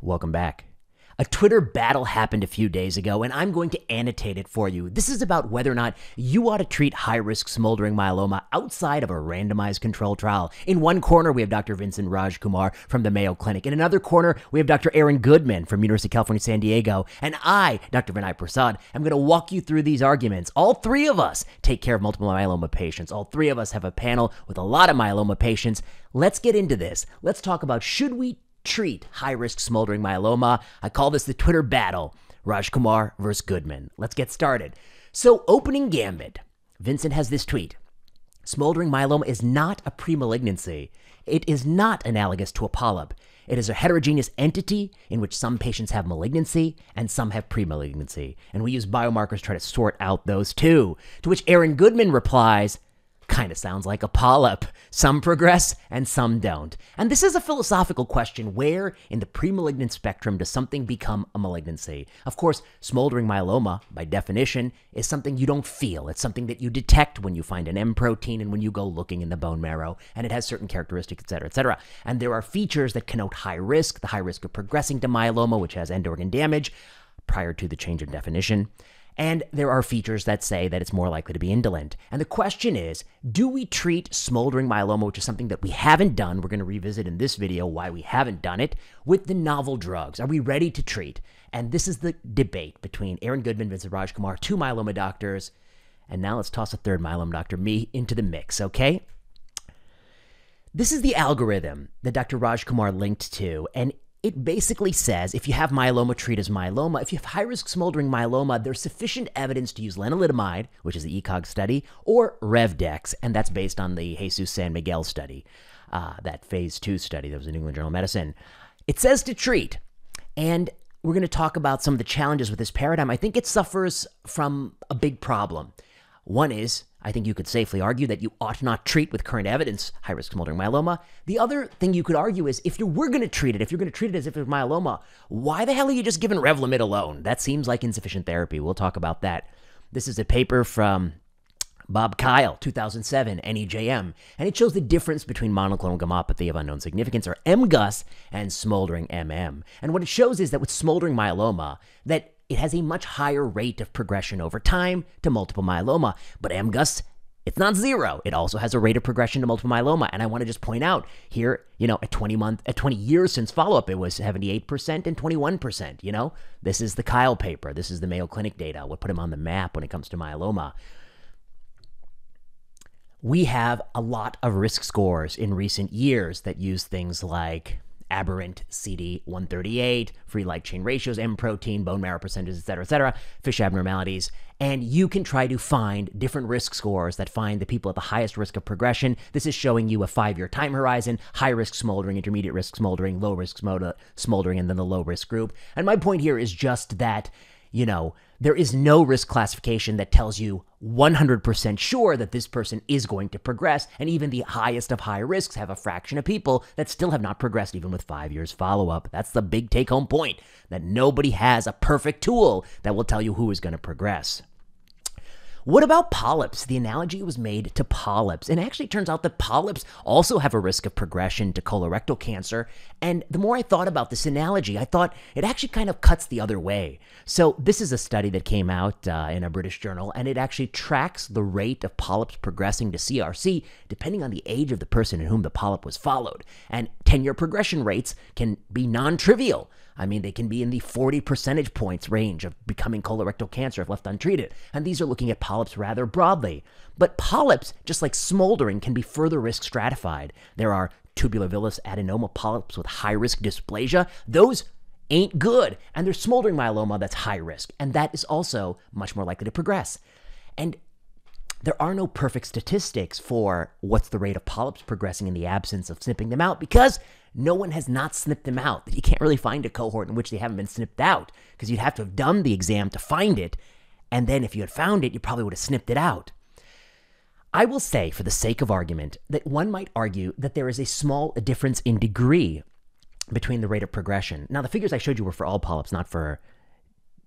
Welcome back. A Twitter battle happened a few days ago, and I'm going to annotate it for you. This is about whether or not you ought to treat high-risk smoldering myeloma outside of a randomized control trial. In one corner, we have Dr. Vincent Rajkumar from the Mayo Clinic. In another corner, we have Dr. Aaron Goodman from University of California, San Diego. And I, Dr. Vinay Prasad, am going to walk you through these arguments. All three of us take care of multiple myeloma patients. All three of us have a panel with a lot of myeloma patients. Let's get into this. Let's talk about, should we treat high-risk smoldering myeloma? I call this the Twitter battle, Rajkumar versus Goodman. Let's get started. So, opening gambit, Vincent has this tweet. Smoldering myeloma is not a premalignancy. It is not analogous to a polyp. It is a heterogeneous entity in which some patients have malignancy and some have premalignancy. And we use biomarkers to try to sort out those two. To which Aaron Goodman replies, kind of sounds like a polyp. Some progress and some don't. And this is a philosophical question. Where in the premalignant spectrum does something become a malignancy? Of course, smoldering myeloma, by definition, is something you don't feel. It's something that you detect when you find an M protein and when you go looking in the bone marrow, and it has certain characteristics, et cetera, et cetera. And there are features that connote high risk, the high risk of progressing to myeloma, which has end organ damage prior to the change in definition. And there are features that say that it's more likely to be indolent. And the question is, do we treat smoldering myeloma, which is something that we haven't done, we're going to revisit in this video why we haven't done it, with the novel drugs? Are we ready to treat? And this is the debate between Aaron Goodman, Vincent Rajkumar, two myeloma doctors. And now let's toss a third myeloma doctor, me, into the mix, okay? This is the algorithm that Dr. Rajkumar linked to, and it basically says if you have myeloma, treat as myeloma. If you have high-risk smoldering myeloma, there's sufficient evidence to use lenalidomide, which is the ECOG study, or RevDex, and that's based on the Jesus San Miguel study, that phase 2 study that was in New England Journal of Medicine. It says to treat, and we're going to talk about some of the challenges with this paradigm. I think it suffers from a big problem. One is, I think you could safely argue that you ought not treat with current evidence high-risk smoldering myeloma. The other thing you could argue is if you were going to treat it, if you're going to treat it as if it was myeloma, why the hell are you just giving Revlimid alone? That seems like insufficient therapy. We'll talk about that. This is a paper from Bob Kyle, 2007, NEJM, and it shows the difference between monoclonal gammopathy of unknown significance, or MGUS, and smoldering MM. And what it shows is that with smoldering myeloma, that it has a much higher rate of progression over time to multiple myeloma. But MGUS, it's not zero. It also has a rate of progression to multiple myeloma. And I want to just point out here, at 20 years since follow-up, it was 78% and 21%, This is the Kyle paper. This is the Mayo Clinic data. What put him on the map when it comes to myeloma. We have a lot of risk scores in recent years that use things like aberrant CD138, free light chain ratios, M protein, bone marrow percentages, et cetera, fish abnormalities. And you can try to find different risk scores that find the people at the highest risk of progression. This is showing you a 5-year time horizon, high risk smoldering, intermediate risk smoldering, low risk smoldering, and then the low risk group. And my point here is just that, there is no risk classification that tells you 100% sure that this person is going to progress, and even the highest of high risks have a fraction of people that still have not progressed even with 5 years follow-up. That's the big take-home point, that nobody has a perfect tool that will tell you who is going to progress. What about polyps? The analogy was made to polyps. And it actually turns out that polyps also have a risk of progression to colorectal cancer. And the more I thought about this analogy, I thought it actually kind of cuts the other way. So this is a study that came out in a British journal, and it actually tracks the rate of polyps progressing to CRC depending on the age of the person in whom the polyp was followed. And 10-year progression rates can be non-trivial. I mean, they can be in the 40 percentage points range of becoming colorectal cancer if left untreated. And these are looking at polyps rather broadly. But polyps, just like smoldering, can be further risk stratified. There are tubular villus adenoma polyps with high-risk dysplasia. Those ain't good. And there's smoldering myeloma that's high risk. And that is also much more likely to progress. And there are no perfect statistics for what's the rate of polyps progressing in the absence of snipping them out, because no one has not snipped them out. You can't really find a cohort in which they haven't been snipped out, because you'd have to have done the exam to find it, and then if you had found it, you probably would have snipped it out. I will say, for the sake of argument, that one might argue that there is a small difference in degree between the rate of progression. Now, the figures I showed you were for all polyps, not for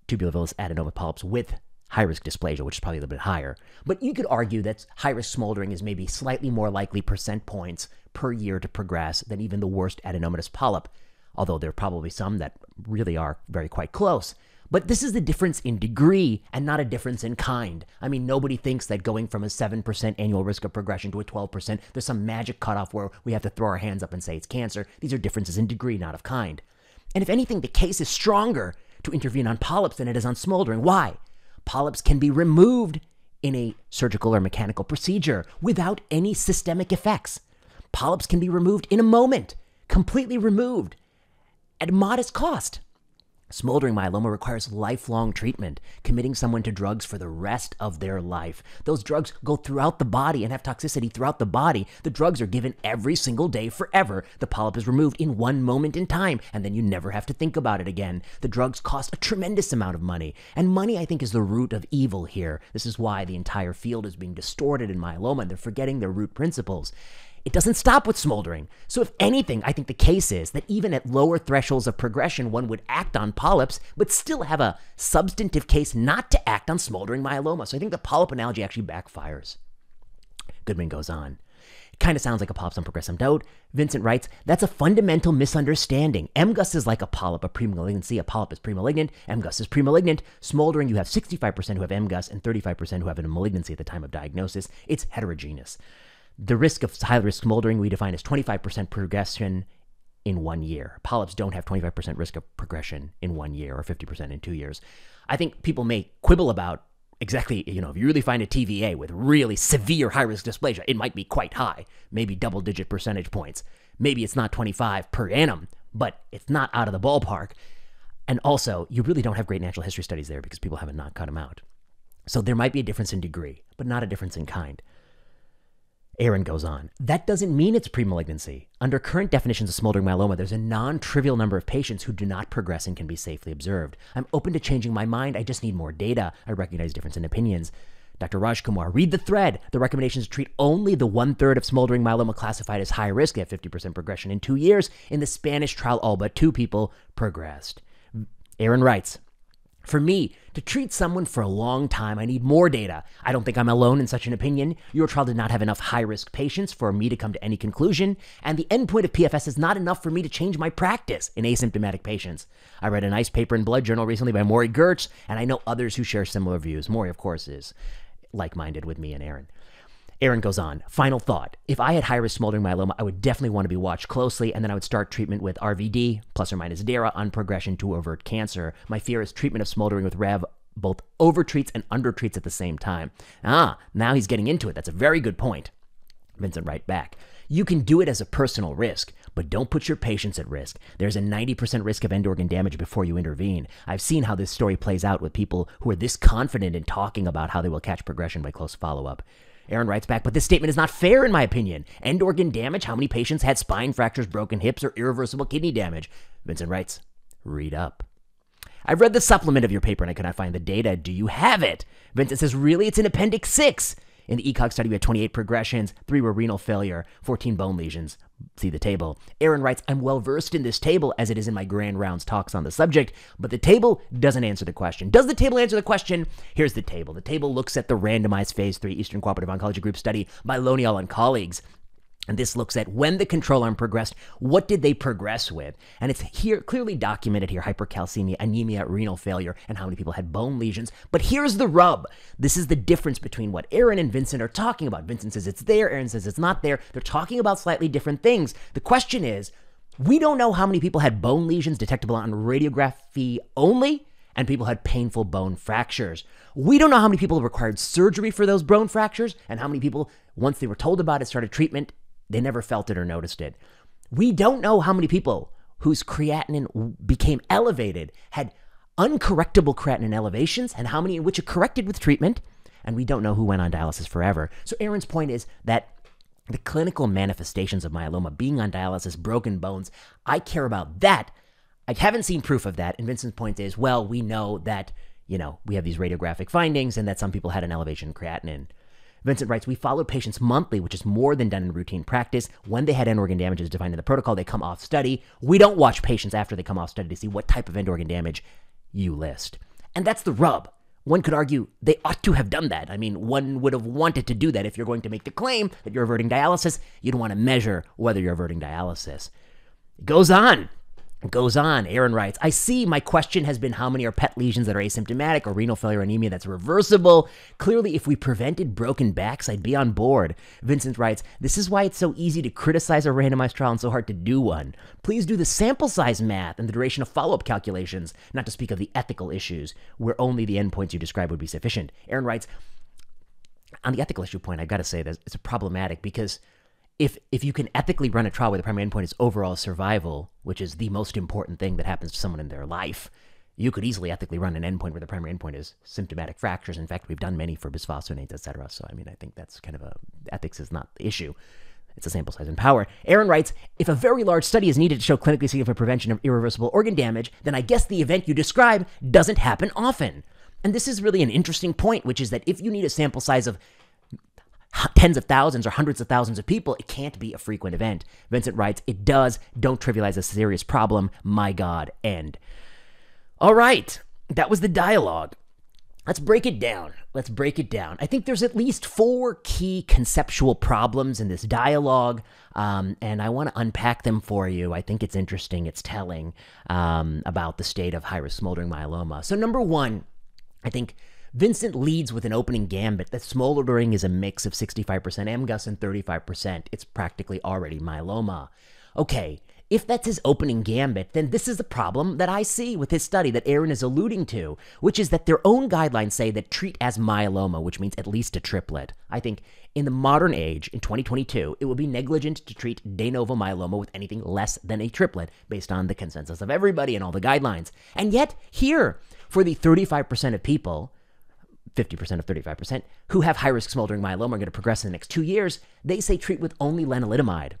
tubular villus adenoma polyps with high-risk dysplasia, which is probably a little bit higher. But you could argue that high-risk smoldering is maybe slightly more likely percent points per year to progress than even the worst adenomatous polyp. although there are probably some that really are very quite close. But this is the difference in degree and not a difference in kind. I mean, nobody thinks that going from a 7% annual risk of progression to a 12%, there's some magic cutoff where we have to throw our hands up and say it's cancer. These are differences in degree, not of kind. And if anything, the case is stronger to intervene on polyps than it is on smoldering. Why? Polyps can be removed in a surgical or mechanical procedure without any systemic effects. Polyps can be removed in a moment, completely removed, at modest cost. Smoldering myeloma requires lifelong treatment, committing someone to drugs for the rest of their life. Those drugs go throughout the body and have toxicity throughout the body. The drugs are given every single day forever. The polyp is removed in one moment in time, and then you never have to think about it again. The drugs cost a tremendous amount of money, and money, I think, is the root of evil here. This is why the entire field is being distorted in myeloma, and they're forgetting their root principles. It doesn't stop with smoldering. So if anything, I think the case is that even at lower thresholds of progression, one would act on polyps, but still have a substantive case not to act on smoldering myeloma. So I think the polyp analogy actually backfires. Goodman goes on. It kind of sounds like a polyp on progressive doubt. Vincent writes, that's a fundamental misunderstanding. MGUS is like a polyp, a premalignancy. A polyp is premalignant. MGUS is premalignant. Smoldering, you have 65% who have MGUS and 35% who have a malignancy at the time of diagnosis. It's heterogeneous. The risk of high-risk smoldering we define as 25% progression in 1 year. Polyps don't have 25% risk of progression in 1 year or 50% in 2 years. I think people may quibble about exactly, if you really find a TVA with really severe high-risk dysplasia, it might be quite high, maybe double-digit percentage points. Maybe it's not 25 per annum, but it's not out of the ballpark. And also, you really don't have great natural history studies there because people haven't not cut them out. So there might be a difference in degree, but not a difference in kind. Aaron goes on. That doesn't mean it's premalignancy. Under current definitions of smoldering myeloma, there's a non-trivial number of patients who do not progress and can be safely observed. I'm open to changing my mind. I just need more data. I recognize difference in opinions. Dr. Rajkumar, read the thread. The recommendations treat only the 1/3 of smoldering myeloma classified as high risk. They have 50% progression in 2 years. In the Spanish trial, all but 2 people progressed. Aaron writes, for me, to treat someone for a long time, I need more data. I don't think I'm alone in such an opinion. Your trial did not have enough high-risk patients for me to come to any conclusion, and the endpoint of PFS is not enough for me to change my practice in asymptomatic patients. I read a nice paper in Blood Journal recently by Maury Gertz, and I know others who share similar views. Maury, of course, is like-minded with me and Aaron. Aaron goes on. Final thought. If I had high-risk smoldering myeloma, I would definitely want to be watched closely, and then I would start treatment with RVD, plus or minus DARA, on progression to overt cancer. My fear is treatment of smoldering with REV both overtreats and undertreats at the same time. Now he's getting into it. That's a very good point. Vincent right back. You can do it as a personal risk, but don't put your patients at risk. There's a 90% risk of end organ damage before you intervene. I've seen how this story plays out with people who are this confident in talking about how they will catch progression by close follow-up. Aaron writes back, but this statement is not fair in my opinion. End organ damage? How many patients had spine fractures, broken hips, or irreversible kidney damage? Vincent writes, read up. I've read the supplement of your paper and I could not find the data. Do you have it? Vincent says, really? It's in Appendix 6. In the ECOG study, we had 28 progressions, 3 were renal failure, 14 bone lesions. See the table. Aaron writes, I'm well versed in this table as it is in my grand rounds talks on the subject, but the table doesn't answer the question. Does the table answer the question? Here's the table. The table looks at the randomized phase 3 Eastern Cooperative Oncology Group study by Lonial and colleagues. And this looks at when the control arm progressed, what did they progress with? And it's here clearly documented here, hypercalcemia, anemia, renal failure, and how many people had bone lesions. But here's the rub. This is the difference between what Aaron and Vincent are talking about. Vincent says it's there, Aaron says it's not there. They're talking about slightly different things. The question is, we don't know how many people had bone lesions detectable on radiography only, and people had painful bone fractures. We don't know how many people required surgery for those bone fractures, and how many people, once they were told about it, started treatment, they never felt it or noticed it. We don't know how many people whose creatinine became elevated had uncorrectable creatinine elevations and how many in which it corrected with treatment. And we don't know who went on dialysis forever. So Aaron's point is that the clinical manifestations of myeloma, being on dialysis, broken bones, I care about that. I haven't seen proof of that. And Vincent's point is, well, we know that, we have these radiographic findings and that some people had an elevation in creatinine. Vincent writes, we followed patients monthly, which is more than done in routine practice. When they had end organ damage as defined in the protocol, they come off study. We don't watch patients after they come off study to see what type of end organ damage you list. And that's the rub. One could argue they ought to have done that. I mean, one would have wanted to do that. If you're going to make the claim that you're averting dialysis, you'd want to measure whether you're averting dialysis. It goes on. Goes on, Aaron writes, I see my question has been how many are PET lesions that are asymptomatic or renal failure anemia that's reversible. Clearly, if we prevented broken backs, I'd be on board. Vincent writes, this is why it's so easy to criticize a randomized trial and so hard to do one. Please do the sample size math and the duration of follow-up calculations, not to speak of the ethical issues, where only the endpoints you describe would be sufficient. Aaron writes, on the ethical issue point, I've got to say that it's problematic because if you can ethically run a trial where the primary endpoint is overall survival, which is the most important thing that happens to someone in their life, you could easily ethically run an endpoint where the primary endpoint is symptomatic fractures. In fact, we've done many for bisphosphonates, et cetera. So, I mean, I think that's kind of ethics is not the issue. It's a sample size and power. Aaron writes, if a very large study is needed to show clinically significant prevention of irreversible organ damage, then I guess the event you describe doesn't happen often. And this is really an interesting point, which is that if you need a sample size of tens of thousands or hundreds of thousands of people, it can't be a frequent event. Vincent writes, it does. Don't trivialize a serious problem. My God, end. All right. That was the dialogue. Let's break it down. I think there's at least 4 key conceptual problems in this dialogue, and I want to unpack them for you. I think it's interesting. It's telling about the state of high-risk smoldering myeloma. So number 1, I think Vincent leads with an opening gambit that smoldering is a mix of 65% MGUS and 35%. It's practically already myeloma. Okay, if that's his opening gambit, then this is the problem that I see with his study that Aaron is alluding to, which is that their own guidelines say that treat as myeloma, which means at least a triplet. I think in the modern age, in 2022, it would be negligent to treat de novo myeloma with anything less than a triplet based on the consensus of everybody and all the guidelines. And yet, here, for the 35% of people, 50% of 35%, who have high-risk smoldering myeloma are going to progress in the next 2 years, they say treat with only lenalidomide.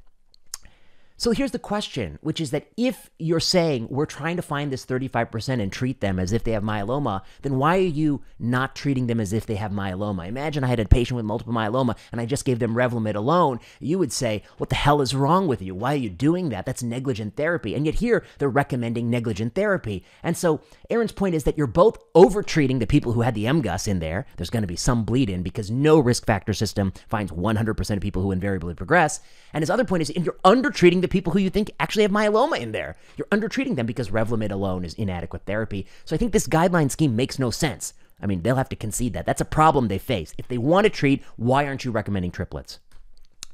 So here's the question, which is that if you're saying we're trying to find this 35% and treat them as if they have myeloma, then why are you not treating them as if they have myeloma? Imagine I had a patient with multiple myeloma and I just gave them Revlimid alone. You would say, what the hell is wrong with you? Why are you doing that? That's negligent therapy. And yet here, they're recommending negligent therapy. And so Aaron's point is that you're both over-treating the people who had the MGUS in there. There's going to be some bleed-in because no risk factor system finds 100% of people who invariably progress. And his other point is you're under-treating the people who you think actually have myeloma in there. You're under-treating them because Revlimid alone is inadequate therapy. So I think this guideline scheme makes no sense. I mean, they'll have to concede that. That's a problem they face. If they want to treat, why aren't you recommending triplets?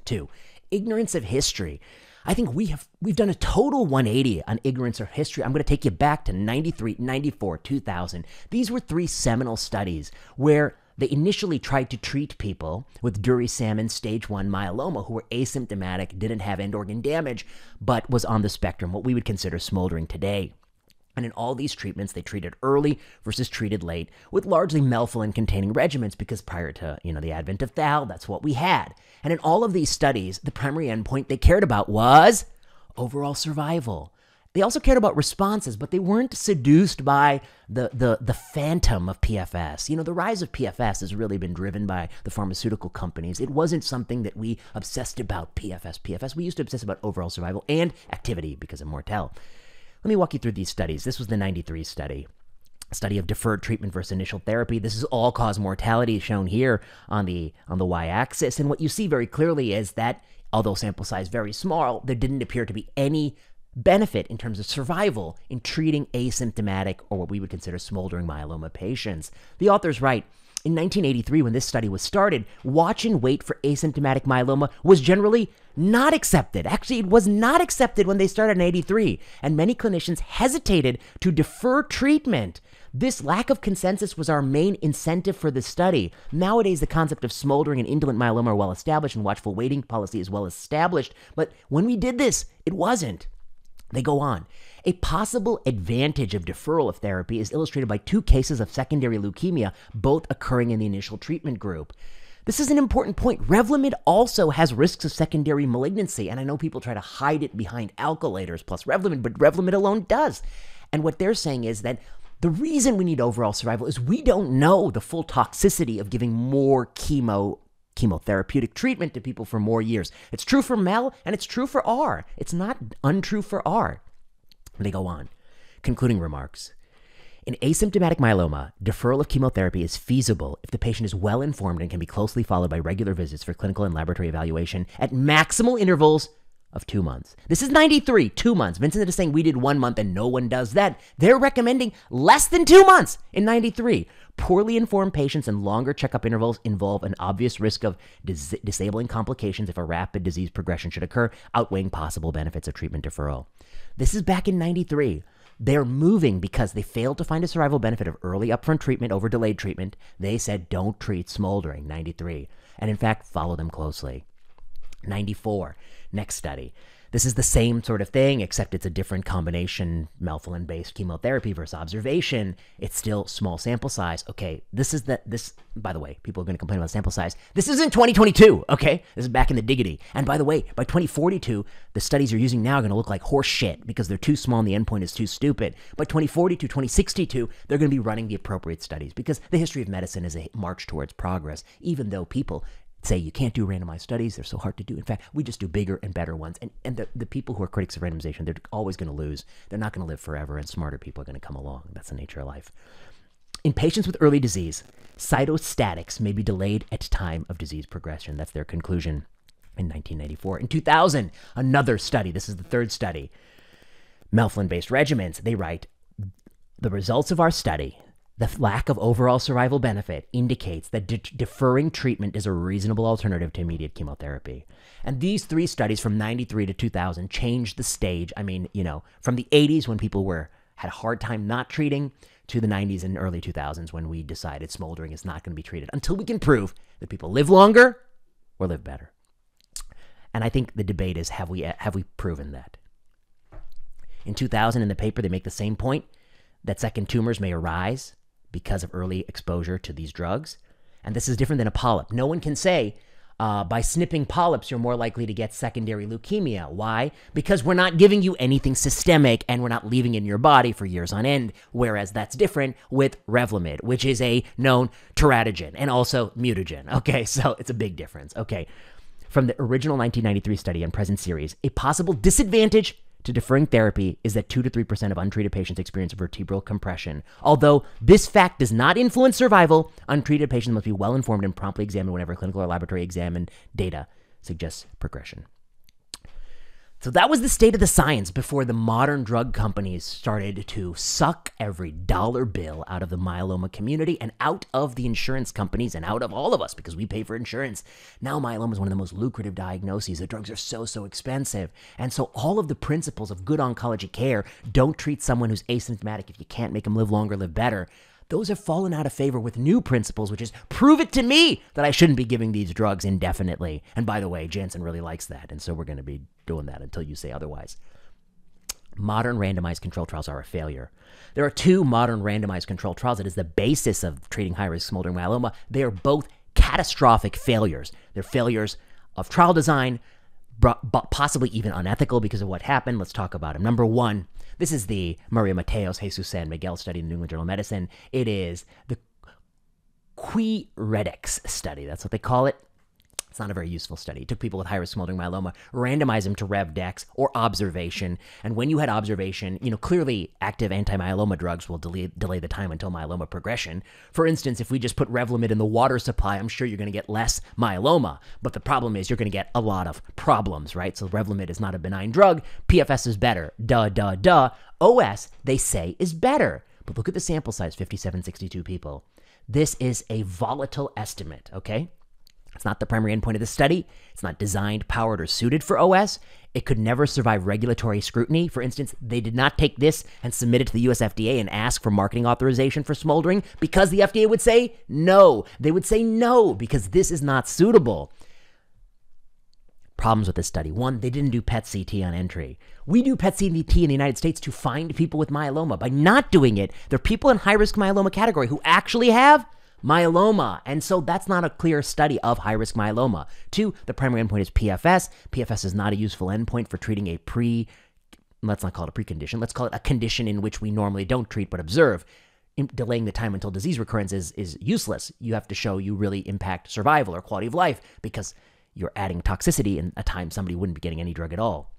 2, ignorance of history. I think we've done a total 180 on ignorance of history. I'm going to take you back to 93, 94, 2000. These were 3 seminal studies where they initially tried to treat people with Dury-Salmon stage 1 myeloma who were asymptomatic, didn't have end organ damage, but was on the spectrum, what we would consider smoldering today. And in all these treatments, they treated early versus treated late with largely melphalan-containing regimens because prior to the advent of thal, that's what we had. And in all of these studies, the primary endpoint they cared about was overall survival. They also cared about responses, but they weren't seduced by the phantom of PFS. The rise of PFS has really been driven by the pharmaceutical companies. It wasn't something that we obsessed about, PFS. We used to obsess about overall survival and activity because of Mortel. Let me walk you through these studies. This was the 93 study. A study of deferred treatment versus initial therapy. This is all-cause mortality shown here on the y-axis. And what you see very clearly is that, although sample size very small, there didn't appear to be any benefit in terms of survival in treating asymptomatic or what we would consider smoldering myeloma patients. The authors write, in 1983, when this study was started, watch and wait for asymptomatic myeloma was generally not accepted. Actually, it was not accepted when they started in 83, and many clinicians hesitated to defer treatment. This lack of consensus was our main incentive for the study. Nowadays, the concept of smoldering and indolent myeloma are well established, and watchful waiting policy is well established, but when we did this, it wasn't. They go on. A possible advantage of deferral of therapy is illustrated by 2 cases of secondary leukemia, both occurring in the initial treatment group. This is an important point. Revlimid also has risks of secondary malignancy, and I know people try to hide it behind alkylators plus Revlimid, but Revlimid alone does. And what they're saying is that the reason we need overall survival is we don't know the full toxicity of giving more chemotherapeutic treatment to people for more years. It's true for Mel and it's true for R. It's not untrue for R. They go on. Concluding remarks. In asymptomatic myeloma, deferral of chemotherapy is feasible if the patient is well informed and can be closely followed by regular visits for clinical and laboratory evaluation at maximal intervals of 2 months. This is 93, 2 months. Vincent is saying we did 1 month and no one does that. They're recommending less than 2 months in 93. Poorly informed patients and longer checkup intervals involve an obvious risk of disabling complications if a rapid disease progression should occur, outweighing possible benefits of treatment deferral. This is back in 93. They're moving because they failed to find a survival benefit of early upfront treatment over delayed treatment. They said don't treat smoldering, 93. And in fact, follow them closely. 94, next study. This is the same sort of thing, except it's a different combination, melphalan-based chemotherapy versus observation. It's still small sample size. Okay, this, by the way, people are going to complain about sample size. This is in 2022, okay? This is back in the diggity. And by the way, by 2042, the studies you're using now are going to look like horse shit because they're too small and the endpoint is too stupid. By 2042, 2062, they're going to be running the appropriate studies because the history of medicine is a march towards progress, even though people say you can't do randomized studies. They're so hard to do. In fact, we just do bigger and better ones. And the people who are critics of randomization, they're always going to lose. They're not going to live forever, and smarter people are going to come along. That's the nature of life. In patients with early disease, cytostatics may be delayed at time of disease progression. That's their conclusion in 1994. In 2000, another study. This is the third study. Melphalan-based regimens. They write, the results of our study, the lack of overall survival benefit indicates that deferring treatment is a reasonable alternative to immediate chemotherapy. And these three studies from 93 to 2000 changed the stage. I mean, from the 80s when people had a hard time not treating to the 90s and early 2000s when we decided smoldering is not going to be treated until we can prove that people live longer or live better. And I think the debate is, have we proven that? In 2000 in the paper, they make the same point, that second tumors may arise because of early exposure to these drugs. And this is different than a polyp. No one can say, by snipping polyps, you're more likely to get secondary leukemia. Why? Because we're not giving you anything systemic and we're not leaving it in your body for years on end, whereas that's different with Revlimid, which is a known teratogen and also mutagen. Okay, so it's a big difference. Okay, from the original 1993 study and present series, a possible disadvantage to deferring therapy is that 2 to 3% of untreated patients experience vertebral compression. Although this fact does not influence survival, untreated patients must be well informed and promptly examined whenever clinical or laboratory exam data suggests progression. So that was the state of the science before the modern drug companies started to suck every dollar bill out of the myeloma community and out of the insurance companies and out of all of us because we pay for insurance. Now myeloma is one of the most lucrative diagnoses. The drugs are so expensive. And so all of the principles of good oncology care, don't treat someone who's asymptomatic if you can't make them live longer, live better, those have fallen out of favor with new principles, which is prove it to me that I shouldn't be giving these drugs indefinitely. And by the way, Janssen really likes that. And so we're going to be doing that until you say otherwise. Modern randomized control trials are a failure. There are two modern randomized control trials that is the basis of treating high-risk smoldering myeloma. They are both catastrophic failures. They're failures of trial design, possibly even unethical because of what happened. Let's talk about them. Number one, this is the Maria Mateos, Jesus San Miguel study in the New England Journal of Medicine. It is the QuiRedex study. That's what they call it. It's not a very useful study. It took people with high-risk smoldering myeloma, randomized them to RevDex or observation. And when you had observation, clearly active anti-myeloma drugs will delay the time until myeloma progression. For instance, if we just put Revlimid in the water supply, I'm sure you're going to get less myeloma. But the problem is you're going to get a lot of problems, right? So Revlimid is not a benign drug. PFS is better. Duh. OS, they say, is better. But look at the sample size, 5762 people. This is a volatile estimate, okay? It's not the primary endpoint of the study. It's not designed, powered, or suited for OS. It could never survive regulatory scrutiny. For instance, they did not take this and submit it to the US FDA and ask for marketing authorization for smoldering because the FDA would say no. They would say no because this is not suitable. Problems with this study. One, they didn't do PET-CT on entry. We do PET-CT in the United States to find people with myeloma. By not doing it, there are people in high-risk myeloma category who actually have myeloma. And so that's not a clear study of high-risk myeloma. Two, the primary endpoint is PFS. PFS is not a useful endpoint for treating a let's not call it a precondition. Let's call it a condition in which we normally don't treat but observe. Delaying the time until disease recurrence is useless. You have to show you really impact survival or quality of life because you're adding toxicity in a time somebody wouldn't be getting any drug at all.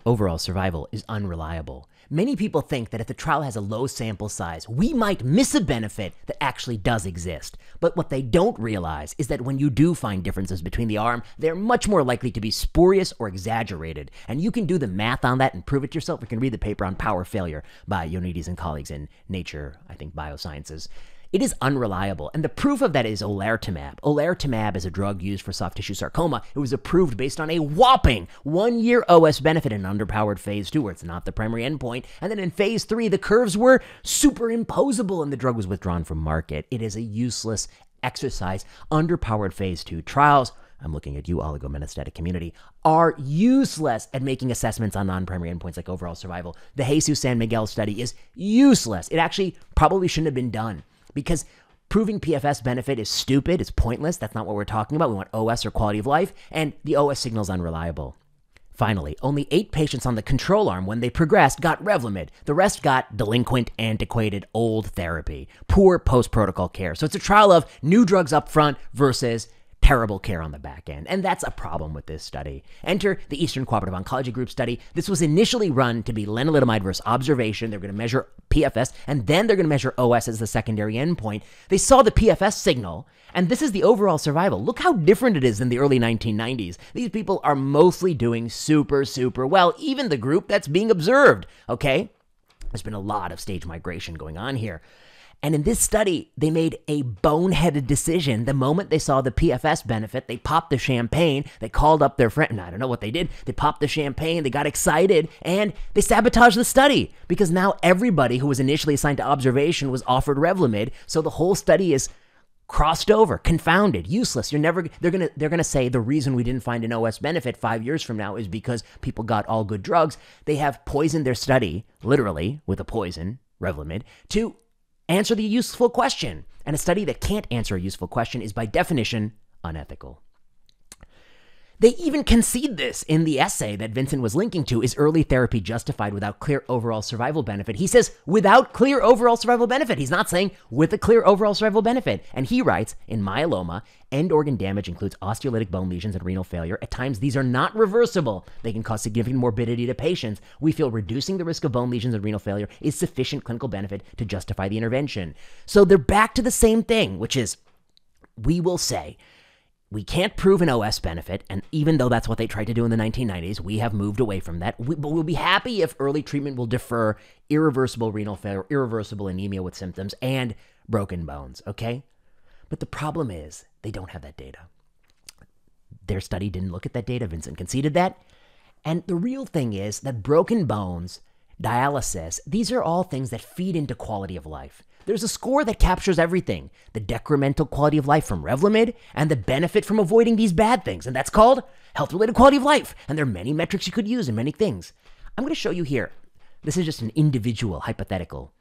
overall survival is unreliable. Many people think that if the trial has a low sample size, we might miss a benefit that actually does exist. But what they don't realize is that when you do find differences between the arm, they're much more likely to be spurious or exaggerated. And you can do the math on that and prove it yourself. You can read the paper on power failure by Ioannidis and colleagues in Nature, I think, Biosciences. It is unreliable, and the proof of that is olaratumab. Olaratumab is a drug used for soft tissue sarcoma. It was approved based on a whopping 1-year OS benefit in underpowered phase 2, where it's not the primary endpoint. And then in phase 3, the curves were superimposable, and the drug was withdrawn from market. It is a useless exercise. Underpowered phase 2 trials, I'm looking at you, oligometastatic community, are useless at making assessments on non-primary endpoints like overall survival. The Jesus San Miguel study is useless. It actually probably shouldn't have been done, because proving PFS benefit is stupid, it's pointless, that's not what we're talking about. We want OS or quality of life, and the OS signal is unreliable. Finally, only 8 patients on the control arm, when they progressed, got Revlimid. The rest got delinquent, antiquated, old therapy, poor post-protocol care. So it's a trial of new drugs up front versus terrible care on the back end. And that's a problem with this study. Enter the Eastern Cooperative Oncology Group study. This was initially run to be lenalidomide versus observation. They're going to measure PFS, and then they're going to measure OS as the secondary endpoint. They saw the PFS signal, and this is the overall survival. Look how different it is than the early 1990s. These people are mostly doing super, super well, even the group that's being observed, okay? There's been a lot of stage migration going on here. And in this study, they made a boneheaded decision. The moment they saw the PFS benefit, they popped the champagne. They called up their friend. I don't know what they did. They popped the champagne. They got excited, and they sabotaged the study, because now everybody who was initially assigned to observation was offered Revlimid. So the whole study is crossed over, confounded, useless. They're gonna say the reason we didn't find an OS benefit 5 years from now is because people got all good drugs. They have poisoned their study, literally, with a poison, Revlimid, to answer the useful question. And a study that can't answer a useful question is by definition unethical. They even concede this in the essay that Vincent was linking to. Is early therapy justified without clear overall survival benefit? He says without clear overall survival benefit. He's not saying with a clear overall survival benefit. And he writes, in myeloma, end organ damage includes osteolytic bone lesions and renal failure. At times, these are not reversible. They can cause significant morbidity to patients. We feel reducing the risk of bone lesions and renal failure is sufficient clinical benefit to justify the intervention. So they're back to the same thing, which is, we will say, we can't prove an OS benefit, and even though that's what they tried to do in the 1990s, we have moved away from that. But we'll be happy if early treatment will defer irreversible renal failure, irreversible anemia with symptoms, and broken bones, okay? But the problem is they don't have that data. Their study didn't look at that data. Vincent conceded that. And the real thing is that broken bones, dialysis, these are all things that feed into quality of life. There's a score that captures everything: the decremental quality of life from Revlimid and the benefit from avoiding these bad things. And that's called health-related quality of life. And there are many metrics you could use and many things. I'm going to show you here. This is just an individual hypothetical.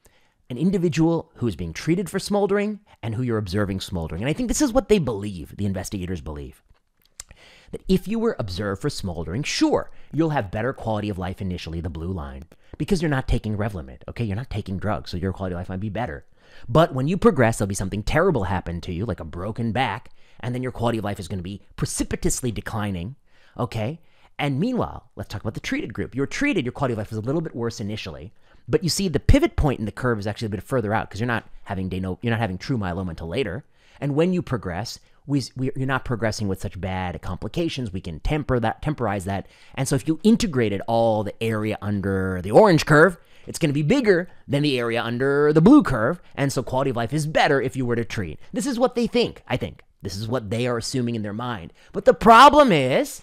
An individual who is being treated for smoldering and who you're observing smoldering. And I think this is what they believe, the investigators believe. That if you were observed for smoldering, sure, you'll have better quality of life initially, the blue line, because you're not taking Revlimid, okay? You're not taking drugs, so your quality of life might be better. But when you progress, there'll be something terrible happen to you, like a broken back, and then your quality of life is going to be precipitously declining, okay? And meanwhile, let's talk about the treated group. You're treated, your quality of life is a little bit worse initially, but you see the pivot point in the curve is actually a bit further out because you're not having true myeloma until later. And when you progress, you're not progressing with such bad complications. We can temporize that. And so if you integrated all the area under the orange curve, it's going to be bigger than the area under the blue curve. And so quality of life is better if you were to treat. This is what they think, I think. This is what they are assuming in their mind. But the problem is,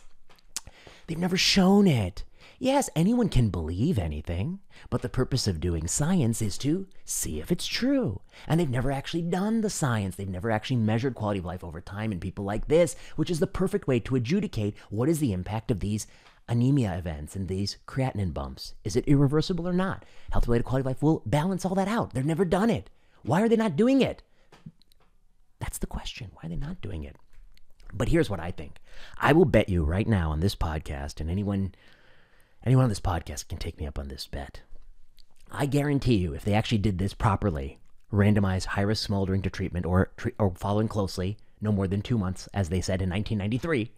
they've never shown it. Yes, anyone can believe anything, but the purpose of doing science is to see if it's true. And they've never actually done the science. They've never actually measured quality of life over time in people like this, which is the perfect way to adjudicate what is the impact of these anemia events and these creatinine bumps. Is it irreversible or not? Health-related quality of life will balance all that out. They've never done it. Why are they not doing it? That's the question. Why are they not doing it? But here's what I think. I will bet you right now on this podcast, and anyone on this podcast can take me up on this bet. I guarantee you, if they actually did this properly, randomize high-risk smoldering to treatment or following closely, no more than 2 months, as they said in 1993,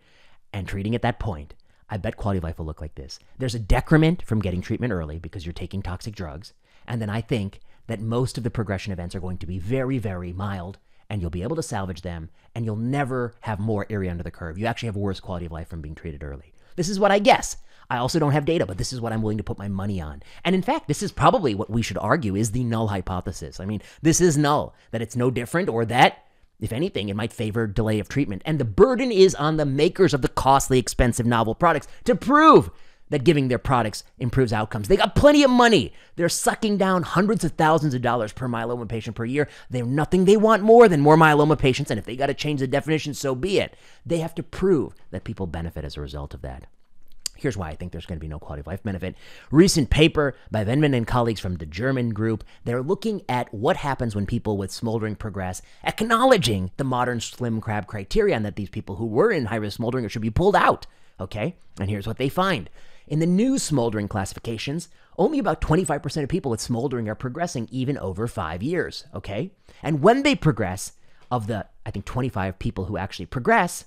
and treating at that point, I bet quality of life will look like this. There's a decrement from getting treatment early because you're taking toxic drugs. And then I think that most of the progression events are going to be very, very mild, and you'll be able to salvage them, and you'll never have more area under the curve. You actually have worse quality of life from being treated early. This is what I guess. I also don't have data, but this is what I'm willing to put my money on. And in fact, this is probably what we should argue is the null hypothesis. I mean, this is null, that it's no different, or that, if anything, it might favor delay of treatment. And the burden is on the makers of the costly, expensive, novel products to prove that giving their products improves outcomes. They got plenty of money. They're sucking down hundreds of thousands of dollars per myeloma patient per year. They have nothing they want more than more myeloma patients, and if they got to change the definition, so be it. They have to prove that people benefit as a result of that. Here's why I think there's going to be no quality of life benefit. Recent paper by Vinay and colleagues from the German group. They're looking at what happens when people with smoldering progress, acknowledging the modern slim crab criteria and that these people who were in high-risk smoldering should be pulled out. Okay? And here's what they find. In the new smoldering classifications, only about 25% of people with smoldering are progressing even over 5 years. Okay? And when they progress, of the, I think, 25 people who actually progress,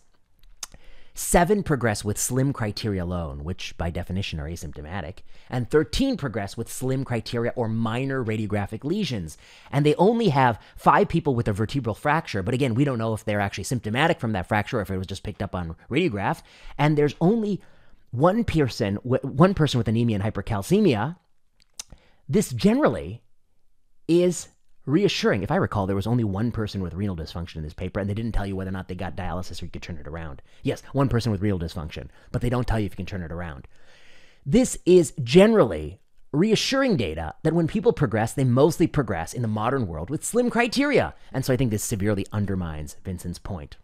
7 progress with slim criteria alone, which by definition are asymptomatic, and 13 progress with slim criteria or minor radiographic lesions. And they only have 5 people with a vertebral fracture, but again, we don't know if they're actually symptomatic from that fracture or if it was just picked up on radiograph. And there's only one person with anemia and hypercalcemia. This generally is reassuring. If I recall, there was only one person with renal dysfunction in this paper, and they didn't tell you whether or not they got dialysis or you could turn it around. Yes, one person with renal dysfunction, but they don't tell you if you can turn it around. This is generally reassuring data that when people progress, they mostly progress in the modern world with slim criteria. And so I think this severely undermines Vincent's point.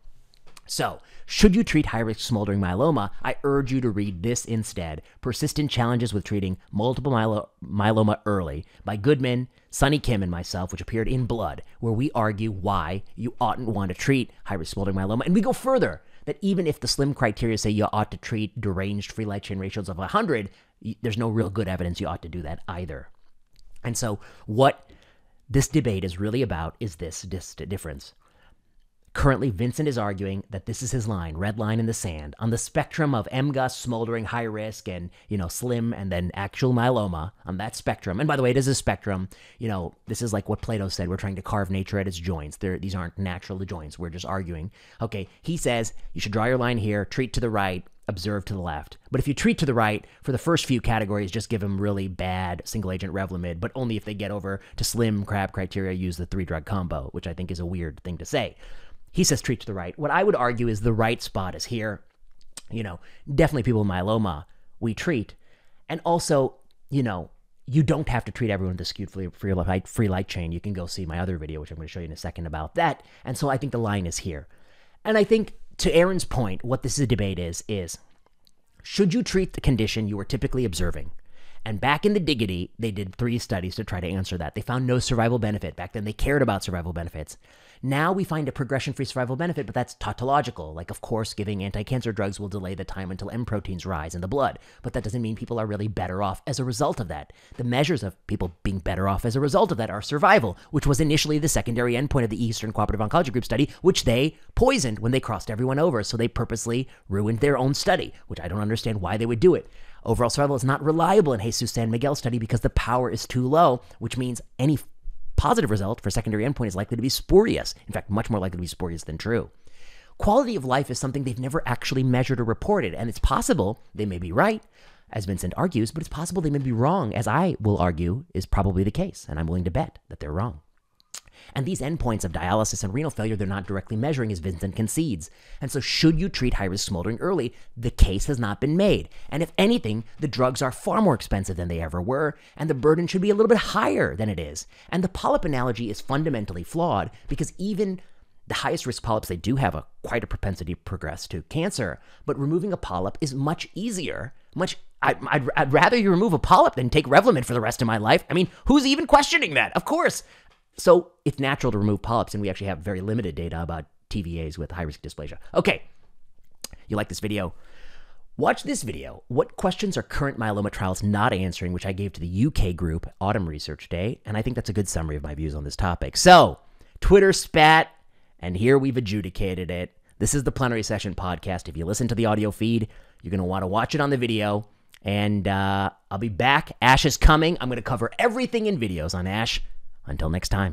So, should you treat high-risk smoldering myeloma, I urge you to read this instead, Persistent Challenges with Treating Multiple Myeloma Early by Goodman, Sunny Kim, and myself, which appeared in Blood, where we argue why you oughtn't want to treat high-risk smoldering myeloma. And we go further, that even if the slim criteria say you ought to treat deranged free light chain ratios of 100, there's no real good evidence you ought to do that either. And so what this debate is really about is this difference. Currently, Vincent is arguing that this is his line, red line in the sand, on the spectrum of MGUS, smoldering, high risk, and, slim, and then actual myeloma, on that spectrum. And by the way, it is a spectrum. This is like what Plato said, we're trying to carve nature at its joints. These aren't natural joints. We're just arguing. Okay, he says you should draw your line here, treat to the right, observe to the left. But if you treat to the right, for the first few categories, just give them really bad single-agent Revlimid, but only if they get over to slim crab criteria, use the 3-drug combo, which I think is a weird thing to say. He says treat to the right. What I would argue is the right spot is here. Definitely people with myeloma, we treat. And also, you don't have to treat everyone with the skewed free light chain. You can go see my other video, which I'm going to show you in a second about that. And so I think the line is here. And I think, to Aaron's point, what this debate is should you treat the condition you were typically observing? And back in the Diggity, they did 3 studies to try to answer that. They found no survival benefit. Back then, they cared about survival benefits. Now we find a progression-free survival benefit, but that's tautological. Like, of course, giving anti-cancer drugs will delay the time until M proteins rise in the blood. But that doesn't mean people are really better off as a result of that. The measures of people being better off as a result of that are survival, which was initially the secondary endpoint of the Eastern Cooperative Oncology Group study, which they poisoned when they crossed everyone over. So they purposely ruined their own study, which I don't understand why they would do it. Overall survival is not reliable in Jesus San Miguel study because the power is too low, which means any positive result for secondary endpoint is likely to be spurious. In fact, much more likely to be spurious than true. Quality of life is something they've never actually measured or reported, and it's possible they may be right, as Vincent argues, but it's possible they may be wrong, as I will argue is probably the case, and I'm willing to bet that they're wrong. And these endpoints of dialysis and renal failure, they're not directly measuring, as Vincent concedes. And so should you treat high-risk smoldering early? The case has not been made. And if anything, the drugs are far more expensive than they ever were, and the burden should be a little bit higher than it is. And the polyp analogy is fundamentally flawed because even the highest risk polyps, they do have quite a propensity to progress to cancer, but removing a polyp is much easier. I'd rather you remove a polyp than take Revlimid for the rest of my life. I mean, who's even questioning that? Of course. So it's natural to remove polyps, and we actually have very limited data about TVAs with high-risk dysplasia. Okay, you like this video? Watch this video. What questions are current myeloma trials not answering, which I gave to the UK group, Autumn Research Day, and I think that's a good summary of my views on this topic. So, Twitter spat, and here we've adjudicated it. This is the Plenary Session podcast. If you listen to the audio feed, You're going to want to watch it on the video. And I'll be back. ASH is coming. I'm going to cover everything in videos on ASH. Until next time.